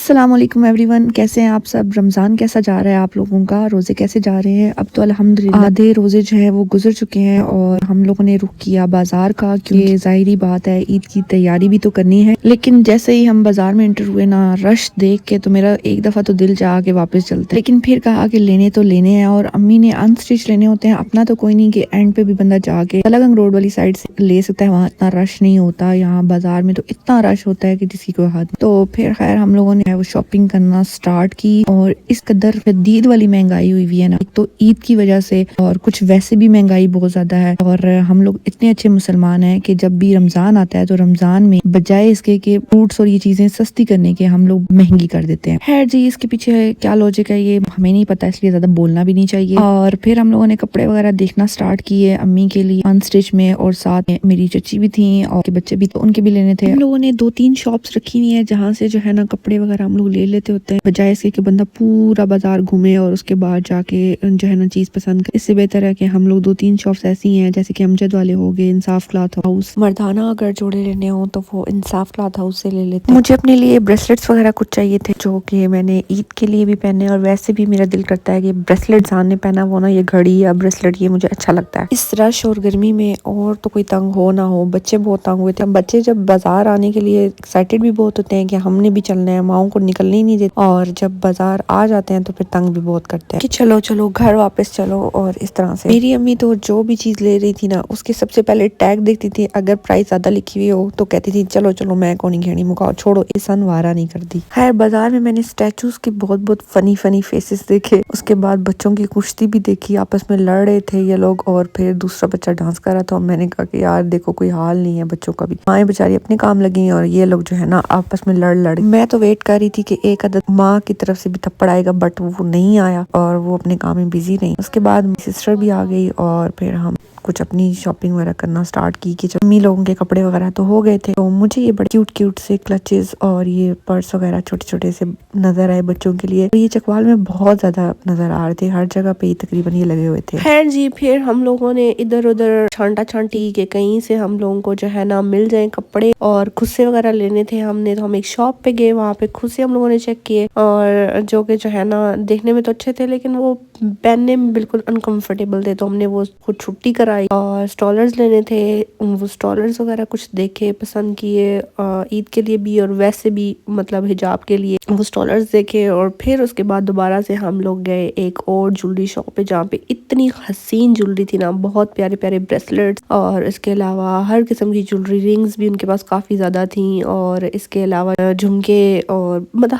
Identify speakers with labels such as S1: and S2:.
S1: السلام علیکم every one, کیسے ہیں آپ سب؟ رمضان کیسا جا رہا ہے آپ لوگوں کا؟ روزے کیسے جا رہے ہیں؟ اب تو الحمدللہ آدھے روزے جو ہیں وہ گزر چکے ہیں اور ہم لوگوں نے رخ کیا بازار کا، کیونکہ ظاہری بات ہے عید کی تیاری بھی تو کرنی ہے۔ لیکن جیسے ہی ہم بازار میں انٹر ہوئے نا، رش دیکھ کے تو میرا ایک دفعہ تو دل چاہا کہ واپس چلتے ہیں، لیکن پھر کہا کہ لینے تو لینے ہیں، اور امی نے ان سٹچ لینے ہوتے ہیں، اپنا تو کوئی نہیں کہ اینڈ پہ بھی بندہ جا کے الگ روڈ والی سائڈ سے لے سکتا ہے، وہاں اتنا رش نہیں ہوتا۔ یہاں بازار میں تو اتنا رش ہوتا ہے کہ جس کی کوئی حد نہیں۔ تو پھر خیر ہم لوگوں نے وہ شاپنگ کرنا سٹارٹ کی، اور اس قدر شدید والی مہنگائی ہوئی ہے نا، ایک تو عید کی وجہ سے، اور کچھ ویسے بھی مہنگائی بہت زیادہ ہے، اور ہم لوگ اتنے اچھے مسلمان ہیں کہ جب بھی رمضان آتا ہے تو رمضان میں بجائے اس کے کہ فروٹس اور یہ چیزیں سستی کرنے کے ہم لوگ مہنگی کر دیتے ہیں۔ خیر جی، اس کے پیچھے کیا لاجک ہے یہ ہمیں نہیں پتا، اس لیے زیادہ بولنا بھی نہیں چاہیے۔ اور پھر ہم لوگوں نے کپڑے وغیرہ دیکھنا سٹارٹ کیے امی کے لیے ان سٹچ میں، اور ساتھ میں میری چچی بھی تھیں اور کے بچے بھی، تو ان کے بھی لینے تھے۔ ہم لوگوں نے 2-3 شاپس رکھی ہوئی ہیں جہاں سے جو ہے نا کپڑے وغیرہ ہم لوگ لے لیتے ہوتے ہیں، بجائے اس کے کہ بندہ پورا بازار گھومے اور اس کے بعد جا کے جو ہے نا چیز پسند کرے۔ اس سے بہتر ہے کہ ہم لوگ 2-3 شاپس ایسی ہیں جیسے کہ امجد والے ہو گئے، انصاف کلاتھ ہاؤس، مردانہ اگر جوڑے لینے ہوں تو وہ انصاف کلاتھ ہاؤس سے لے لیتے ہیں۔ مجھے اپنے لیے بریسلیٹس وغیرہ کچھ چاہیے تھے جو کہ میں نے عید کے لیے بھی پہنے، اور ویسے بھی میرا دل کرتا ہے کہ بریسلیٹ انسان نے پہنا وہ نا، یہ گھڑی یا بریسلیٹ یہ مجھے اچھا لگتا ہے اس رش اور گرمی میں، اور تو کوئی تنگ ہو نہ ہو۔ بچے بہت تنگ ہوئے تھے، بچے جب بازار آنے کے لیے ایکسائٹڈ بھی بہت ہوتے ہیں کہ ہم نے بھی چلنا ہے، ماؤں کو نکلنے ہی نہیں دیتے، اور جب بازار آ جاتے ہیں تو پھر تنگ بھی بہت کرتے ہیں کہ چلو چلو گھر واپس چلو۔ اور اس طرح سے میری امی تو جو بھی چیز لے رہی تھی نا، اس کے سب سے پہلے ٹیگ دیکھتی تھی، اگر پرائس زیادہ لکھی ہوئی ہو تو کہتی تھی چلو چلو میں کو نہیں گھیڑی، مکاؤ چھوڑو، انسان وارا نہیں کرتی۔ خیر بازار میں نے سٹیچوز کے بہت فنی فیسز دیکھے، اس کے بعد بچوں کی کشتی بھی دیکھی، آپس میں لڑ رہے تھے یہ لوگ، اور پھر دوسرا بچہ ڈانس کر رہا تھا، اور میں نے کہا کہ یار دیکھو کوئی حال نہیں ہے بچوں کا بھی، مائیں بیچاری اپنے کام لگی ہیں اور یہ لوگ جو ہے نا آپس میں لڑ میں تو ویٹ کر رہی تھی کہ ایک عدد ماں کی طرف سے بھی تھپڑ آئے گا، بٹ وہ نہیں آیا، اور وہ اپنے کام میں بزی رہی۔ اس کے بعد میری سسٹر بھی آ گئی، اور پھر ہم کچھ اپنی شاپنگ وغیرہ کرنا سٹارٹ کی کہ امی لوگوں کے کپڑے وغیرہ تو ہو گئے تھے، تو مجھے یہ بڑے کیوٹ سے کلچز اور یہ پرس وغیرہ چھوٹے سے نظر آئے بچوں کے لیے، یہ چکوال میں بہت زیادہ نظر آ رہے تھے، ہر جگہ پہ تقریباً یہ لگے ہوئے تھے۔ خیر جی، پھر ہم لوگوں نے ادھر ادھر چھانٹا چھانٹی کہ کہیں سے ہم لوگوں کو جو ہے نا مل جائیں کپڑے، اور خصے وغیرہ لینے تھے ہم نے، تو ہم ایک شاپ پہ گئے، وہاں پہ خصے ہم لوگوں نے چیک کیے، اور جو کہ جو ہے نا دیکھنے میں تو اچھے تھے لیکن وہ پہننے میں بالکل انکمفرٹیبل تھے، تو ہم نے وہ خود چھٹی کرائی۔ اور سٹالرز لینے تھے، وہ سٹالرز وغیرہ کچھ دیکھے، پسند کیے، عید کے لیے بھی اور ویسے بھی مطلب حجاب کے لیے وہ سٹالرز دیکھے۔ اور پھر اس کے بعد دوبارہ سے ہم لوگ گئے ایک اور جولری شاپ پہ جہاں پہ اتنی حسین جولری تھی نا، بہت پیارے پیارے بریسلیٹس، اور اس کے علاوہ ہر قسم کی جولری، رنگز بھی ان کے پاس کافی زیادہ تھیں، اور اس کے علاوہ جھمکے، اور مطلب